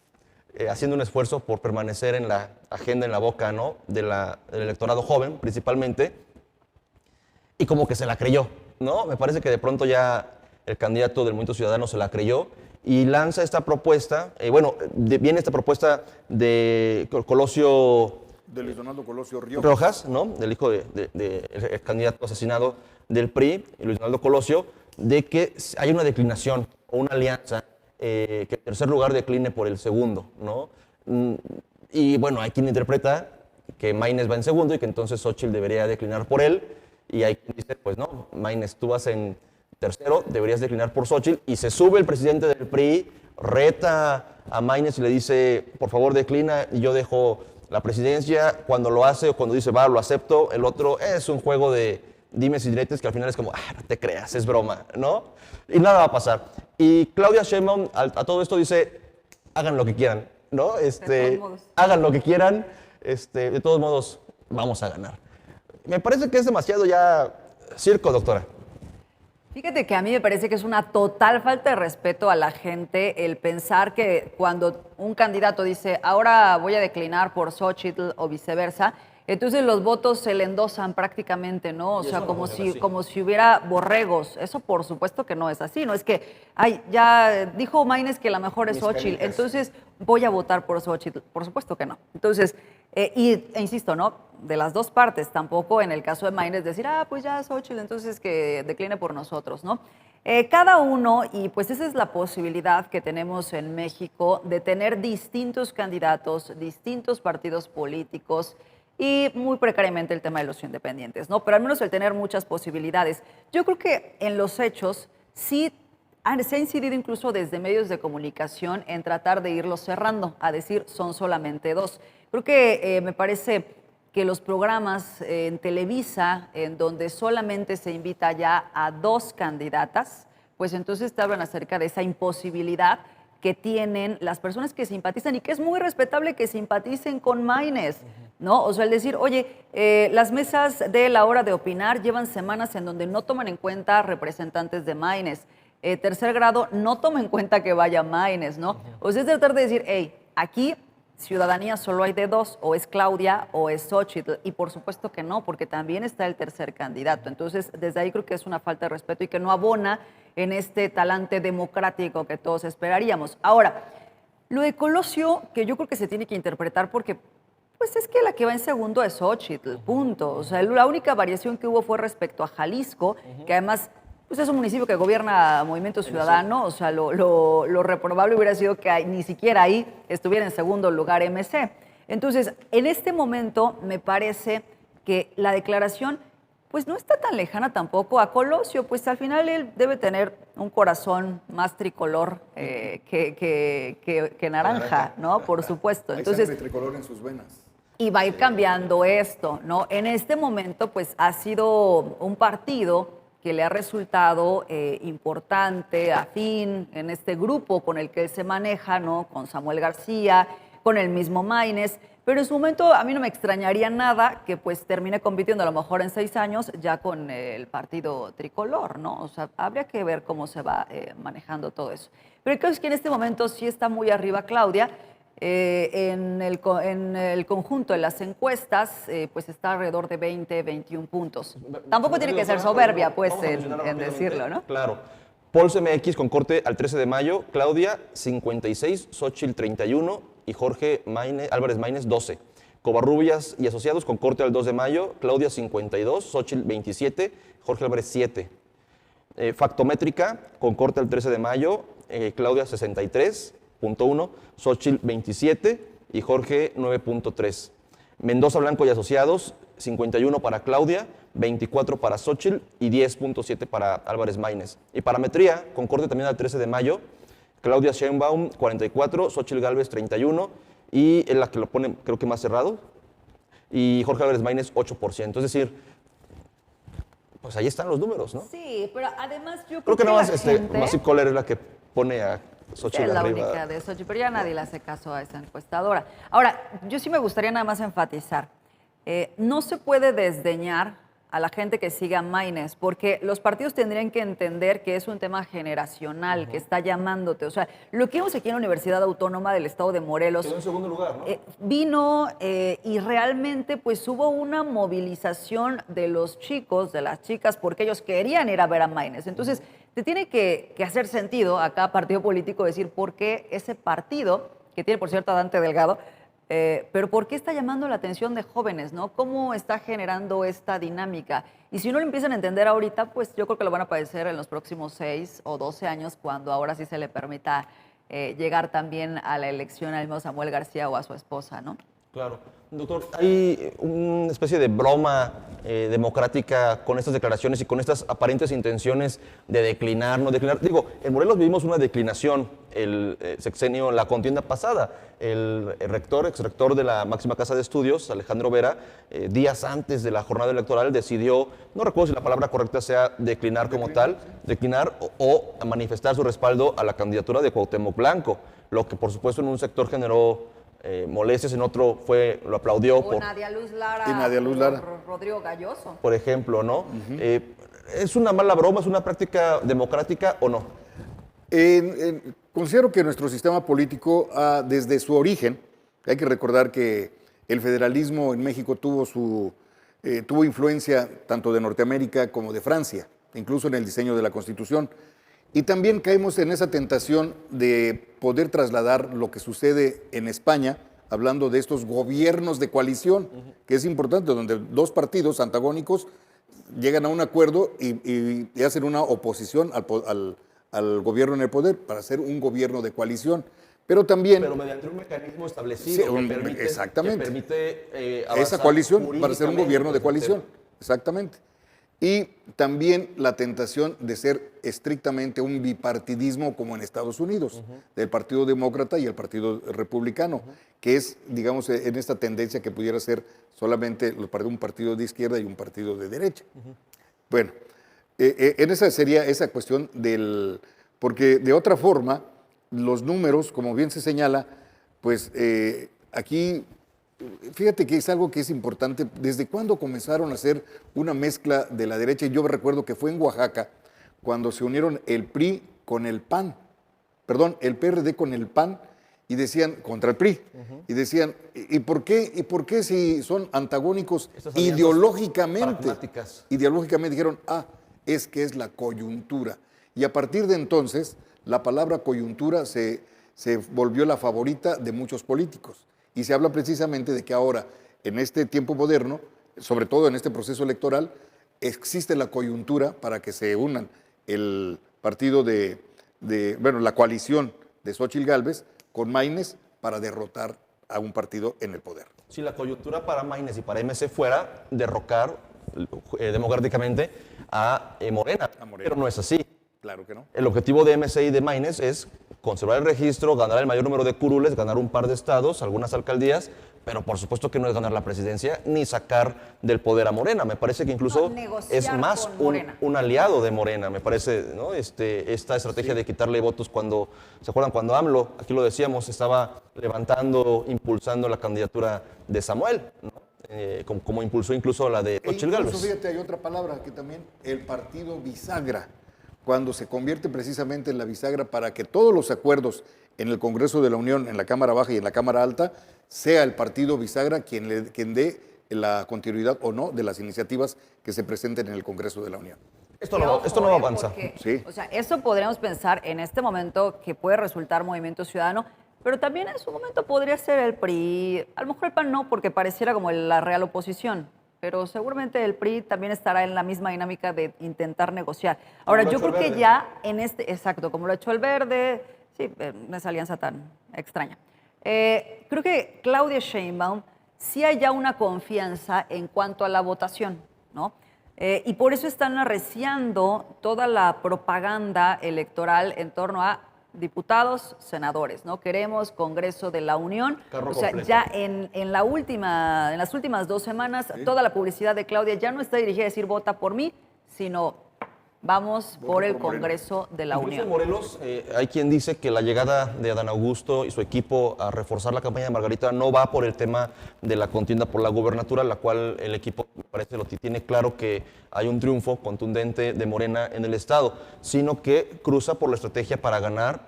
[SPEAKER 1] haciendo un esfuerzo por permanecer en la agenda, en la boca, ¿no? del electorado joven, principalmente, y como que se la creyó, ¿no? Me parece que de pronto ya el candidato del Movimiento Ciudadano se la creyó y lanza esta propuesta, viene esta propuesta de Colosio...
[SPEAKER 3] De Luis Donaldo Colosio
[SPEAKER 1] Rojas, ¿no? Del hijo del candidato asesinado del PRI, Luis Donaldo Colosio, de que hay una declinación o una alianza que el tercer lugar decline por el segundo, ¿no? Y bueno, hay quien interpreta que Maínez va en segundo y que entonces Xóchitl debería declinar por él, y hay quien dice, pues no, Maínez, tú vas en tercero, deberías declinar por Xóchitl, y se sube el presidente del PRI, reta a Maínez y le dice, por favor declina y yo dejo la presidencia. Cuando lo hace o cuando dice, va, lo acepto, el otro es un juego de dimes y diretes que al final es como, no te creas, es broma, ¿no? Y nada va a pasar. Y Claudia Sheinbaum a todo esto dice, hagan lo que quieran, ¿no? Hagan lo que quieran, de todos modos vamos a ganar. Me parece que es demasiado ya circo, doctora.
[SPEAKER 2] Fíjate que a mí me parece que es una total falta de respeto a la gente el pensar que cuando un candidato dice, ahora voy a declinar por Xóchitl o viceversa, entonces los votos se le endosan prácticamente, ¿no? O sea, como si hubiera borregos. Eso por supuesto que no es así. No es que, ya dijo Maínez que la mejor es Xóchitl, entonces voy a votar por Xóchitl. Por supuesto que no. Entonces, insisto, ¿no? De las dos partes, tampoco en el caso de Maínez decir, pues ya Xóchitl, entonces que decline por nosotros, ¿no? Cada uno, y pues esa es la posibilidad que tenemos en México de tener distintos candidatos, distintos partidos políticos y muy precariamente el tema de los independientes, ¿no? Pero al menos el tener muchas posibilidades. Yo creo que en los hechos sí se ha incidido incluso desde medios de comunicación en tratar de irlos cerrando, a decir son solamente dos. Creo que me parece que los programas en Televisa, en donde solamente se invita ya a dos candidatas, pues entonces te hablan acerca de esa imposibilidad que tienen las personas que simpatizan y que es muy respetable que simpaticen con Maynes, ¿no? O sea, el decir, oye, las mesas de la hora de opinar llevan semanas en donde no toman en cuenta representantes de Maynes. Tercer grado no toma en cuenta que vaya Maynes, ¿no? O sea, es tratar de decir, hey, aquí ciudadanía solo hay de dos, o es Claudia o es Xóchitl, y por supuesto que no, porque también está el tercer candidato. Entonces, desde ahí creo que es una falta de respeto y que no abona en este talante democrático que todos esperaríamos. Ahora, lo de Colosio, que yo creo que se tiene que interpretar porque pues es que la que va en segundo es Xóchitl, punto. O sea, la única variación que hubo fue respecto a Jalisco, que además pues es un municipio que gobierna Movimiento Ciudadano, o sea, lo reprobable hubiera sido que ni siquiera ahí estuviera en segundo lugar MC. Entonces, en este momento me parece que la declaración pues no está tan lejana tampoco a Colosio, pues al final él debe tener un corazón más tricolor que naranja, ¿no? Por supuesto. Entonces,
[SPEAKER 3] hay sangre tricolor en sus venas.
[SPEAKER 2] Y va a ir cambiando esto, ¿no? En este momento, pues ha sido un partido que le ha resultado importante, afín, en este grupo con el que él se maneja, ¿no? Con Samuel García, con el mismo Maynes, pero en su momento a mí no me extrañaría nada que pues termine compitiendo a lo mejor en 6 años ya con el partido tricolor, ¿no? O sea, habría que ver cómo se va manejando todo eso. Pero creo que en este momento sí está muy arriba Claudia. En el conjunto de las encuestas, pues está alrededor de 20, 21 puntos. Tampoco tiene que ser soberbia, pues, en decirlo, ¿no?
[SPEAKER 1] Claro. Pulse MX con corte al 13 de mayo, Claudia 56, Xóchitl 31 y Jorge Álvarez Maynes 12. Covarrubias y Asociados con corte al 2 de mayo, Claudia 52, Xóchitl 27, Jorge Álvarez 7. Factométrica con corte al 13 de mayo, Claudia 63.1, Xóchitl 27 y Jorge 9.3. Mendoza Blanco y Asociados, 51 para Claudia, 24 para Xóchitl y 10.7 para Álvarez Maynes. Y parametría, con corte también al 13 de mayo, Claudia Sheinbaum 44, Xóchitl Gálvez 31 y es la que lo pone creo que más cerrado, y Jorge Álvarez Maynes 8%. Es decir, pues ahí están los números, ¿no?
[SPEAKER 2] Sí, pero además yo
[SPEAKER 1] Creo que nada más
[SPEAKER 2] gente...
[SPEAKER 1] Massive Caller es la que pone a Xóchitl
[SPEAKER 2] es la
[SPEAKER 1] arriba.
[SPEAKER 2] única de Xóchitl, pero ya nadie le hace caso a esa encuestadora. Ahora, yo sí me gustaría nada más enfatizar, no se puede desdeñar a la gente que siga Maynes, porque los partidos tendrían que entender que es un tema generacional, que está llamándote. O sea, lo que vimos aquí en la Universidad Autónoma del Estado de Morelos...
[SPEAKER 1] Quedó en segundo lugar, ¿no?
[SPEAKER 2] Vino y realmente pues hubo una movilización de los chicos, de las chicas, porque ellos querían ir a ver a Maynes. Entonces, te tiene que hacer sentido a cada partido político decir por qué ese partido, que tiene por cierto a Dante Delgado, pero ¿por qué está llamando la atención de jóvenes, no? ¿Cómo está generando esta dinámica? Y si no lo empiezan a entender ahorita, pues yo creo que lo van a padecer en los próximos 6 o 12 años, cuando ahora sí se le permita llegar también a la elección al mismo Samuel García o a su esposa, ¿no?
[SPEAKER 1] Claro. Doctor, hay una especie de broma democrática con estas declaraciones y con estas aparentes intenciones de declinar, no declinar. Digo, en Morelos vivimos una declinación el sexenio, la contienda pasada. El exrector de la máxima casa de estudios, Alejandro Vera, días antes de la jornada electoral decidió, no recuerdo si la palabra correcta sea declinar como tal, declinar o manifestar su respaldo a la candidatura de Cuauhtémoc Blanco, lo que por supuesto en un sector generó molestias, en otro lo aplaudió.
[SPEAKER 2] O Nadia Luz Lara,
[SPEAKER 3] y Nadia Luz Lara.
[SPEAKER 2] Rodrigo Galloso.
[SPEAKER 1] Por ejemplo, ¿no? ¿Es una mala broma, es una práctica democrática o no?
[SPEAKER 3] Considero que nuestro sistema político, desde su origen, hay que recordar que el federalismo en México tuvo influencia tanto de Norteamérica como de Francia, incluso en el diseño de la Constitución. Y también caemos en esa tentación de poder trasladar lo que sucede en España, hablando de estos gobiernos de coalición, que es importante, donde dos partidos antagónicos llegan a un acuerdo y hacen una oposición al gobierno en el poder para hacer un gobierno de coalición. Pero también...
[SPEAKER 1] Pero mediante un mecanismo establecido
[SPEAKER 3] Sí,
[SPEAKER 1] que permite,
[SPEAKER 3] exactamente.
[SPEAKER 1] que permite
[SPEAKER 3] esa
[SPEAKER 1] avanzar
[SPEAKER 3] coalición para hacer un
[SPEAKER 1] jurídicamente
[SPEAKER 3] gobierno de
[SPEAKER 1] con
[SPEAKER 3] coalición.
[SPEAKER 1] el tema.
[SPEAKER 3] Exactamente. Y también la tentación de ser estrictamente un bipartidismo como en Estados Unidos, del Partido Demócrata y el Partido Republicano, que es, digamos, en esta tendencia que pudiera ser solamente un partido de izquierda y un partido de derecha. Bueno, en esa sería esa cuestión del... Porque de otra forma, los números, como bien se señala, pues aquí... Fíjate que es algo que es importante. ¿Desde cuándo comenzaron a hacer una mezcla de la derecha? Yo recuerdo que fue en Oaxaca cuando se unieron el PRI con el PAN, perdón, el PRD con el PAN y decían, contra el PRI, y decían, ¿y por qué si son antagónicos
[SPEAKER 1] Estas alianzas
[SPEAKER 3] ideológicamente?
[SPEAKER 1] pragmáticas.
[SPEAKER 3] Ideológicamente dijeron, es que es la coyuntura. Y a partir de entonces, la palabra coyuntura se volvió la favorita de muchos políticos. Y se habla precisamente de que ahora, en este tiempo moderno, sobre todo en este proceso electoral, existe la coyuntura para que se unan el partido la coalición de Xóchitl Gálvez con Maínez para derrotar a un partido en el poder.
[SPEAKER 1] Si la coyuntura para Maínez y para MC fuera derrocar democráticamente a Morena, pero no es así.
[SPEAKER 3] Claro que no.
[SPEAKER 1] El objetivo de MC y de Maínez es conservar el registro, ganar el mayor número de curules, ganar un par de estados, algunas alcaldías, pero por supuesto que no es ganar la presidencia ni sacar del poder a Morena. Me parece que incluso es más un aliado de Morena, me parece, ¿no? Esta estrategia de quitarle votos cuando, ¿se acuerdan? Cuando AMLO, aquí lo decíamos, estaba levantando, impulsando la candidatura de Samuel, ¿no? Como impulsó incluso la de Xóchitl Gálvez.
[SPEAKER 3] Fíjate, hay otra palabra que también, el partido bisagra, cuando se convierte precisamente en la bisagra para que todos los acuerdos en el Congreso de la Unión, en la Cámara Baja y en la Cámara Alta, sea el partido bisagra quien dé la continuidad o no de las iniciativas que se presenten en el Congreso de la Unión.
[SPEAKER 1] Esto no avanza.
[SPEAKER 2] Sí. O sea, eso podríamos pensar en este momento que puede resultar Movimiento Ciudadano, pero también en su momento podría ser el PRI, a lo mejor el PAN no, porque pareciera como la real oposición. Pero seguramente el PRI también estará en la misma dinámica de intentar negociar. Ahora, yo creo que ya en exacto, como lo ha hecho el Verde, sí, esa alianza tan extraña. Creo que Claudia Sheinbaum sí hay ya una confianza en cuanto a la votación, ¿no? Y por eso están arreciando toda la propaganda electoral en torno a diputados, senadores, ¿no? Queremos Congreso de la Unión.
[SPEAKER 1] Carro
[SPEAKER 2] o sea,
[SPEAKER 1] completo.
[SPEAKER 2] ya en las últimas 2 semanas, toda la publicidad de Claudia ya no está dirigida a decir vota por mí, sino vamos por el Congreso de la
[SPEAKER 1] Incluso
[SPEAKER 2] Unión.
[SPEAKER 1] en Morelos hay quien dice que la llegada de Adán Augusto y su equipo a reforzar la campaña de Margarita no va por el tema de la contienda por la gubernatura, la cual el equipo me parece lo tiene claro que hay un triunfo contundente de Morena en el estado, sino que cruza por la estrategia para ganar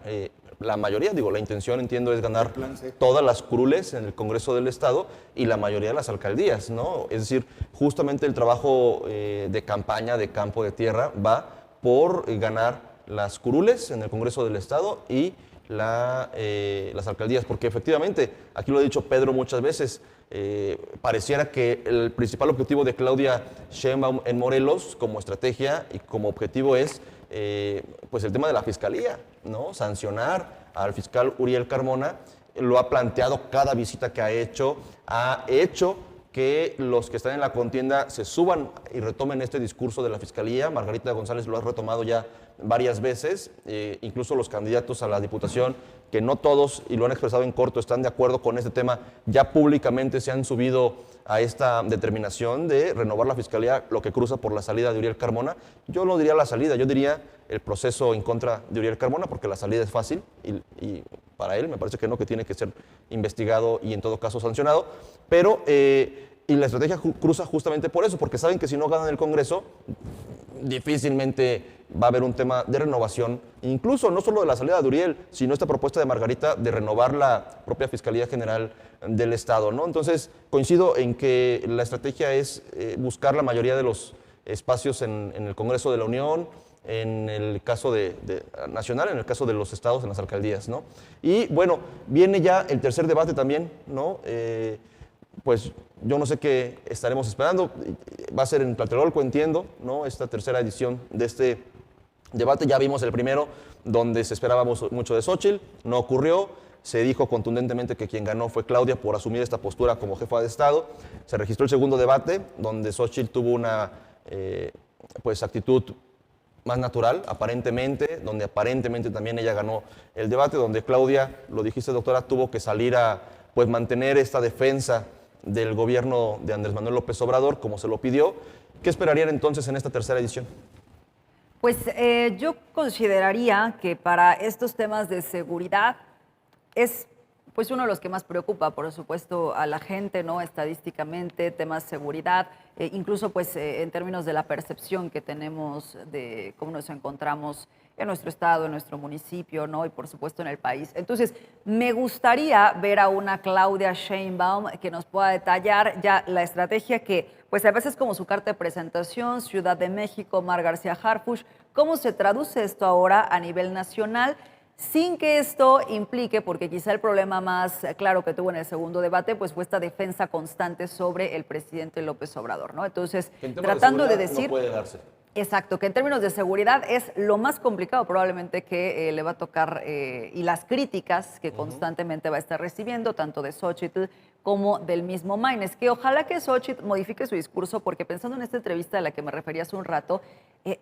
[SPEAKER 1] la mayoría, la intención entiendo es ganar todas las curules en el Congreso del Estado y la mayoría de las alcaldías, ¿no? Es decir, justamente el trabajo de campaña, de campo, de tierra, va por ganar las curules en el Congreso del Estado y las alcaldías, porque efectivamente, aquí lo ha dicho Pedro muchas veces, pareciera que el principal objetivo de Claudia Sheinbaum en Morelos como estrategia y como objetivo es pues el tema de la fiscalía, ¿no? Sancionar al fiscal Uriel Carmona, lo ha planteado cada visita que ha hecho que los que están en la contienda se suban y retomen este discurso de la fiscalía. Margarita González lo ha retomado ya varias veces, incluso los candidatos a la diputación, que no todos, y lo han expresado en corto, están de acuerdo con este tema, ya públicamente se han subido a esta determinación de renovar la fiscalía, lo que cruza por la salida de Uriel Carmona. Yo no diría la salida, yo diría el proceso en contra de Uriel Carmona, porque la salida es fácil y para él me parece que no, que tiene que ser investigado y en todo caso sancionado, pero y la estrategia cruza justamente por eso, porque saben que si no ganan el Congreso, difícilmente va a haber un tema de renovación, incluso no solo de la salida de Uriel, sino esta propuesta de Margarita de renovar la propia Fiscalía General del Estado, ¿no? Entonces, coincido en que la estrategia es buscar la mayoría de los espacios en el Congreso de la Unión, en el caso nacional, en el caso de los estados, en las alcaldías, ¿no? Y bueno, viene ya el tercer debate también, ¿no? pues yo no sé qué estaremos esperando. Va a ser en Tlatelolco, entiendo, ¿no? Esta tercera edición de este debate. Ya vimos el primero, donde se esperaba mucho de Xóchitl, no ocurrió. Se dijo contundentemente que quien ganó fue Claudia por asumir esta postura como jefa de Estado. Se registró el segundo debate, donde Xóchitl tuvo una pues actitud más natural, aparentemente, donde aparentemente también ella ganó el debate, donde Claudia, lo dijiste doctora, tuvo que salir a pues mantener esta defensa del gobierno de Andrés Manuel López Obrador, como se lo pidió. ¿Qué esperarían entonces en esta tercera edición?
[SPEAKER 2] Pues yo consideraría que para estos temas de seguridad es pues uno de los que más preocupa, por supuesto, a la gente, ¿no? Estadísticamente, temas de seguridad, incluso pues en términos de la percepción que tenemos de cómo nos encontramos en nuestro estado, en nuestro municipio, ¿no? Y por supuesto en el país. Entonces, me gustaría ver a una Claudia Sheinbaum que nos pueda detallar ya la estrategia que, pues a veces como su carta de presentación, Ciudad de México, Mar García Harfuch, cómo se traduce esto ahora a nivel nacional, sin que esto implique, porque quizá el problema más claro que tuvo en el segundo debate, pues fue esta defensa constante sobre el presidente López Obrador, ¿no? Entonces, tratando de decir...
[SPEAKER 1] No puede darse.
[SPEAKER 2] Exacto, que en términos de seguridad es lo más complicado probablemente que le va a tocar y las críticas que constantemente va a estar recibiendo, tanto de Xóchitl como del mismo Maines, que ojalá que Xóchitl modifique su discurso, porque pensando en esta entrevista a la que me refería hace un rato,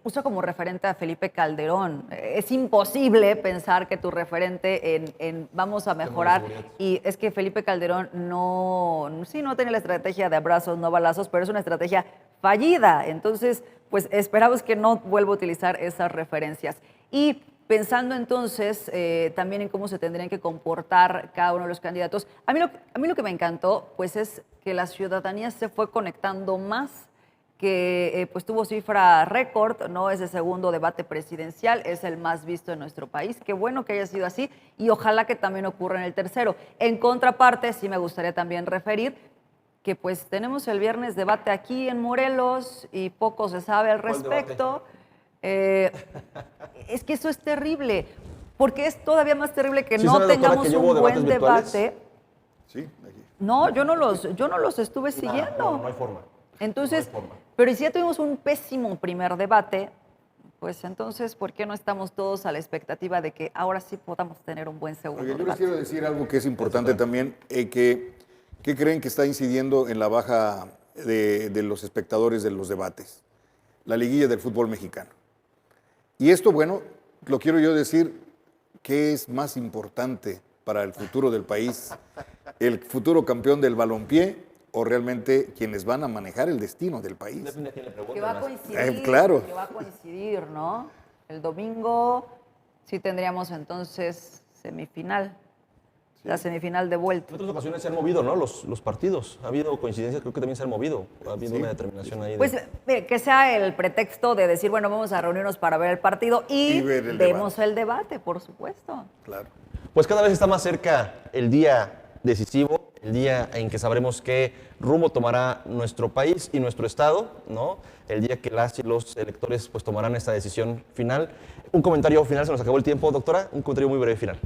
[SPEAKER 2] usa como referente a Felipe Calderón. Es imposible pensar que tu referente en vamos a mejorar, y es que Felipe Calderón no tiene la estrategia de abrazos, no balazos, pero es una estrategia fallida. Entonces, pues esperamos que no vuelva a utilizar esas referencias. Y pensando entonces también en cómo se tendrían que comportar cada uno de los candidatos, a mí lo que me encantó pues es que la ciudadanía se fue conectando más, que pues tuvo cifra récord, ¿no? Ese segundo debate presidencial es el más visto en nuestro país. Qué bueno que haya sido así y ojalá que también ocurra en el tercero. En contraparte, sí me gustaría también referir que pues tenemos el viernes debate aquí en Morelos y poco se sabe al respecto. Es que eso es terrible, porque es todavía más terrible que no tengamos un buen debate.
[SPEAKER 3] Sí, aquí.
[SPEAKER 2] No, yo no los estuve siguiendo.
[SPEAKER 1] No hay forma.
[SPEAKER 2] Entonces,
[SPEAKER 1] no hay forma.
[SPEAKER 2] pero si ya tuvimos un pésimo primer debate, pues entonces, ¿por qué no estamos todos a la expectativa de que ahora sí podamos tener un buen segundo
[SPEAKER 3] Oye, yo les
[SPEAKER 2] debate?
[SPEAKER 3] quiero decir algo que es importante también, ¿qué creen que está incidiendo en la baja de los espectadores de los debates? La liguilla del fútbol mexicano. Y esto, bueno, lo quiero yo decir, ¿qué es más importante para el futuro del país? ¿El futuro campeón del balompié o realmente quienes van a manejar el destino del país?
[SPEAKER 1] Depende a quién le pregunte,
[SPEAKER 2] Que va a
[SPEAKER 1] más.
[SPEAKER 2] coincidir,
[SPEAKER 3] Claro.
[SPEAKER 2] que va a coincidir, ¿no? El domingo sí tendríamos entonces semifinal, la semifinal de vuelta.
[SPEAKER 1] En otras ocasiones se han movido, ¿no? Los partidos. Ha habido coincidencias, creo que también se han movido. Ha habido una determinación ahí.
[SPEAKER 2] Pues que sea el pretexto de decir, bueno, vamos a reunirnos para ver el partido y
[SPEAKER 3] ver el
[SPEAKER 2] vemos el debate, por supuesto.
[SPEAKER 3] Claro.
[SPEAKER 1] Pues cada vez está más cerca el día decisivo, el día en que sabremos qué rumbo tomará nuestro país y nuestro estado, ¿no? El día que las y los electores pues tomarán esta decisión final. Un comentario final, se nos acabó el tiempo, doctora. Un comentario muy breve final.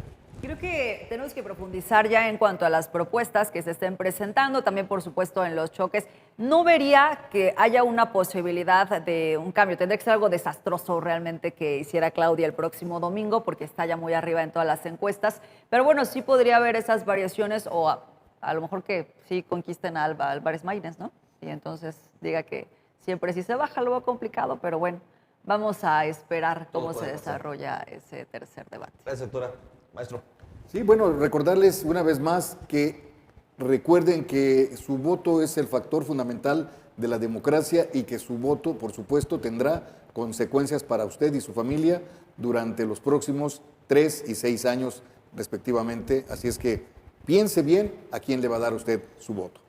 [SPEAKER 2] Creo que tenemos que profundizar ya en cuanto a las propuestas que se estén presentando, también por supuesto en los choques. No vería que haya una posibilidad de un cambio. Tendría que ser algo desastroso realmente que hiciera Claudia el próximo domingo, porque está ya muy arriba en todas las encuestas. Pero bueno, sí podría haber esas variaciones o a lo mejor que sí conquisten a Álvarez Maínez, ¿no? Y entonces diga que siempre si se baja lo veo complicado, pero bueno, vamos a esperar cómo se desarrolla ese tercer debate.
[SPEAKER 1] Gracias, doctora. Maestro.
[SPEAKER 3] Sí, bueno, recordarles una vez más que recuerden que su voto es el factor fundamental de la democracia y que su voto, por supuesto, tendrá consecuencias para usted y su familia durante los próximos 3 y 6 años respectivamente. Así es que piense bien a quién le va a dar usted su voto.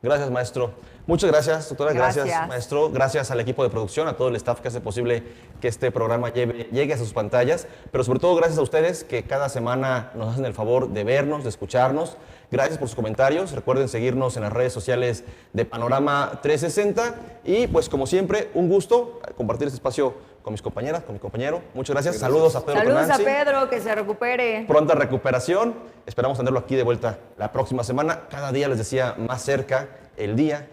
[SPEAKER 1] Gracias, maestro. Muchas gracias, doctora.
[SPEAKER 2] Gracias.
[SPEAKER 1] Maestro. Gracias al equipo de producción, a todo el staff que hace posible que este programa llegue a sus pantallas. Pero sobre todo, gracias a ustedes que cada semana nos hacen el favor de vernos, de escucharnos. Gracias por sus comentarios. Recuerden seguirnos en las redes sociales de Panorama 360. Y pues como siempre, un gusto compartir este espacio con mis compañeras, con mi compañero. Muchas gracias. Saludos a Pedro
[SPEAKER 2] Saludos a
[SPEAKER 1] Tonantzin.
[SPEAKER 2] Pedro, que se recupere.
[SPEAKER 1] Pronta recuperación. Esperamos tenerlo aquí de vuelta la próxima semana. Cada día, les decía, más cerca el día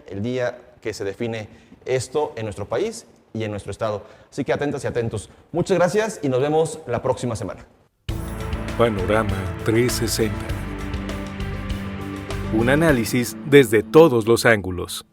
[SPEAKER 1] que se define esto en nuestro país y en nuestro estado. Así que atentas y atentos. Muchas gracias y nos vemos la próxima semana.
[SPEAKER 4] Panorama 360. Un análisis desde todos los ángulos.